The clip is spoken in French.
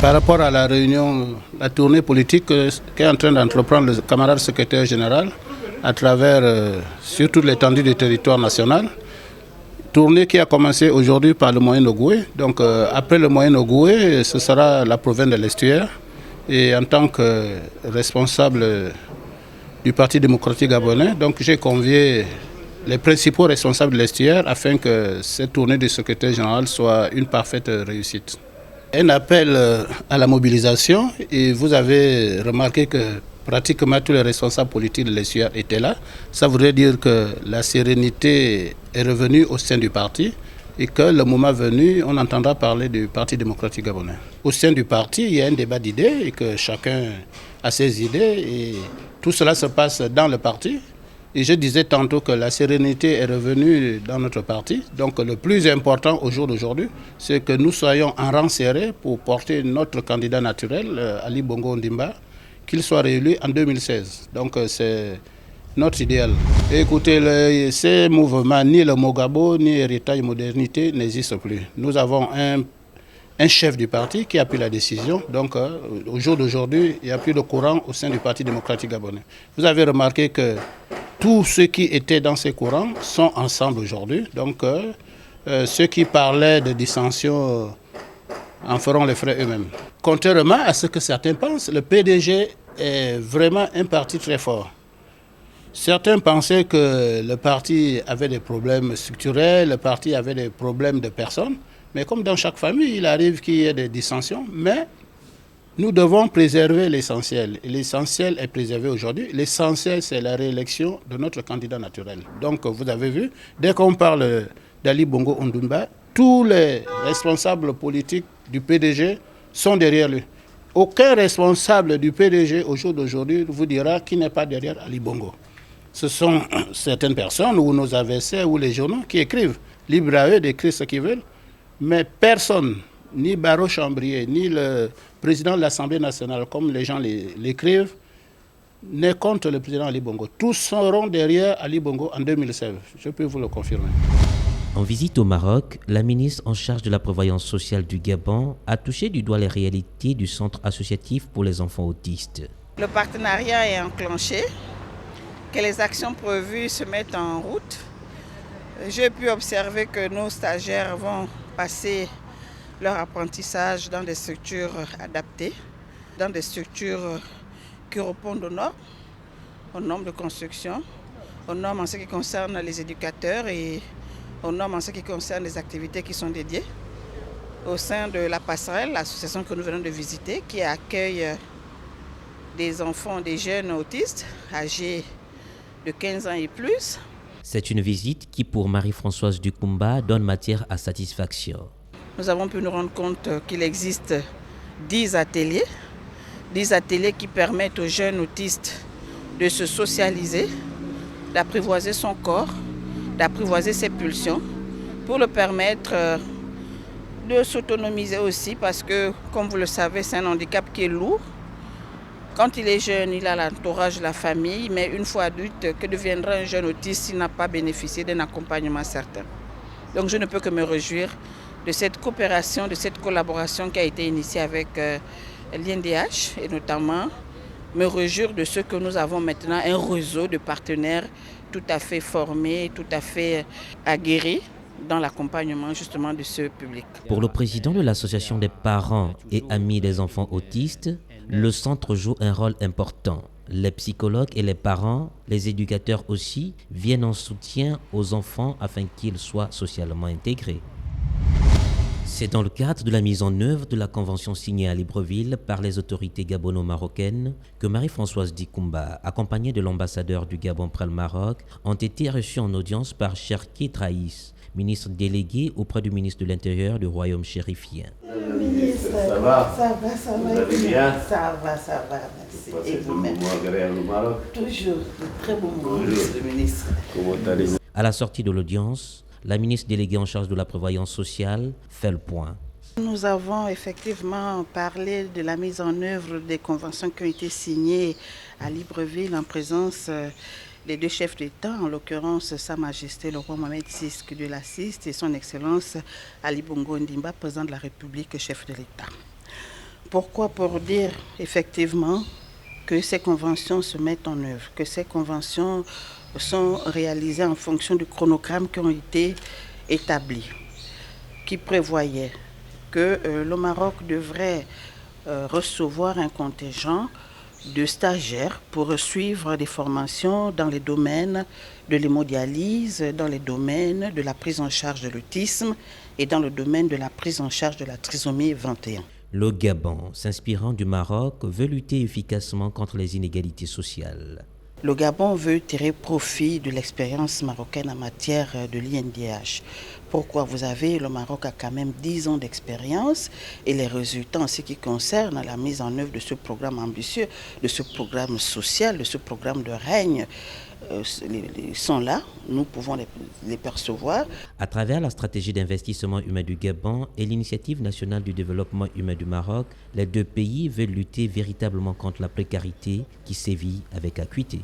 Par rapport à la réunion, la tournée politique qu'est en train d'entreprendre le camarade secrétaire général à travers surtout l'étendue du territoire national, tournée qui a commencé aujourd'hui par le Moyen-Ogooué. Donc après le Moyen-Ogooué, ce sera la province de l'Estuaire. Et en tant que responsable du Parti démocratique gabonais, donc j'ai convié les principaux responsables de l'Estuaire afin que cette tournée du secrétaire général soit une parfaite réussite. Un appel à la mobilisation, et vous avez remarqué que pratiquement tous les responsables politiques de l'Estuaire étaient là. Ça voudrait dire que la sérénité est revenue au sein du parti et que le moment venu, on entendra parler du Parti démocratique gabonais. Au sein du parti, il y a un débat d'idées et que chacun a ses idées et tout cela se passe dans le parti. Et je disais tantôt que la sérénité est revenue dans notre parti. Donc le plus important au jour d'aujourd'hui, c'est que nous soyons en rang serré pour porter notre candidat naturel, Ali Bongo Ondimba, qu'il soit réélu en 2016. Donc c'est notre idéal. Écoutez, ces mouvements, ni le Mogabo, ni Héritage Modernité n'existent plus. Nous avons un chef du parti qui a pris la décision. Donc, au jour d'aujourd'hui, il n'y a plus de courant au sein du Parti démocratique gabonais. Vous avez remarqué que tous ceux qui étaient dans ces courants sont ensemble aujourd'hui. Donc, ceux qui parlaient de dissension en feront les frais eux-mêmes. Contrairement à ce que certains pensent, le PDG est vraiment un parti très fort. Certains pensaient que le parti avait des problèmes structurels, le parti avait des problèmes de personnes. Mais comme dans chaque famille, il arrive qu'il y ait des dissensions. Mais nous devons préserver l'essentiel. Et l'essentiel est préservé aujourd'hui. L'essentiel, c'est la réélection de notre candidat naturel. Donc, vous avez vu, dès qu'on parle d'Ali Bongo Ondimba, tous les responsables politiques du PDG sont derrière lui. Aucun responsable du PDG au jour d'aujourd'hui vous dira qu'il n'est pas derrière Ali Bongo. Ce sont certaines personnes, ou nos adversaires, ou les journaux, qui écrivent. Libre à eux d'écrire ce qu'ils veulent. Mais personne, ni Barreau Chambrier, ni le président de l'Assemblée nationale, comme les gens l'écrivent, n'est contre le président Ali Bongo. Tous seront derrière Ali Bongo en 2016. Je peux vous le confirmer. En visite au Maroc, la ministre en charge de la prévoyance sociale du Gabon a touché du doigt les réalités du centre associatif pour les enfants autistes. Le partenariat est enclenché, que les actions prévues se mettent en route. J'ai pu observer que nos stagiaires vont passer leur apprentissage dans des structures adaptées, dans des structures qui répondent aux normes de construction, aux normes en ce qui concerne les éducateurs et aux normes en ce qui concerne les activités qui sont dédiées. Au sein de la passerelle, l'association que nous venons de visiter, qui accueille des enfants, des jeunes autistes âgés de 15 ans et plus. C'est une visite qui, pour Marie-Françoise Dukumba, donne matière à satisfaction. Nous avons pu nous rendre compte qu'il existe 10 ateliers qui permettent aux jeunes autistes de se socialiser, d'apprivoiser son corps, d'apprivoiser ses pulsions, pour le permettre de s'autonomiser aussi, parce que, comme vous le savez, c'est un handicap qui est lourd. Quand il est jeune, il a l'entourage de la famille, mais une fois adulte, que deviendra un jeune autiste s'il n'a pas bénéficié d'un accompagnement certain? Donc je ne peux que me réjouir de cette coopération, de cette collaboration qui a été initiée avec l'INDH et notamment me réjouir de ce que nous avons maintenant un réseau de partenaires tout à fait formés, tout à fait aguerris dans l'accompagnement justement de ce public. Pour le président de l'association des parents et amis des enfants autistes, le centre joue un rôle important. Les psychologues et les parents, les éducateurs aussi, viennent en soutien aux enfants afin qu'ils soient socialement intégrés. C'est dans le cadre de la mise en œuvre de la convention signée à Libreville par les autorités gabono-marocaines que Marie-Françoise Dukumba, accompagnée de l'ambassadeur du Gabon près le Maroc, ont été reçues en audience par Cherki Traïs, ministre délégué auprès du ministre de l'Intérieur du Royaume chérifien. Ministre, ça va? Vous allez bien? Ça va, merci. Et vous-même? Toujours, de très bons moments, monsieur le ministre. Comment allez-vous? À la sortie de l'audience, la ministre déléguée en charge de la prévoyance sociale fait le point. Nous avons effectivement parlé de la mise en œuvre des conventions qui ont été signées à Libreville en présence des deux chefs d'État, en l'occurrence Sa Majesté le roi Mohamed VI de l'Assiste et son Excellence Ali Bongo Ondimba, président de la République, chef de l'État. Pourquoi? Pour dire effectivement que ces conventions se mettent en œuvre, que ces conventions sont réalisées en fonction du chronogramme qui ont été établis, qui prévoyait que le Maroc devrait recevoir un contingent de stagiaires pour suivre des formations dans les domaines de l'hémodialyse, dans les domaines de la prise en charge de l'autisme et dans le domaine de la prise en charge de la trisomie 21. Le Gabon, s'inspirant du Maroc, veut lutter efficacement contre les inégalités sociales. Le Gabon veut tirer profit de l'expérience marocaine en matière de l'INDH. Pourquoi? Vous avez, le Maroc a quand même 10 ans d'expérience et les résultats en ce qui concerne la mise en œuvre de ce programme ambitieux, de ce programme social, de ce programme de règne, sont là, nous pouvons les percevoir. À travers la stratégie d'investissement humain du Gabon et l'initiative nationale du développement humain du Maroc, les deux pays veulent lutter véritablement contre la précarité qui sévit avec acuité.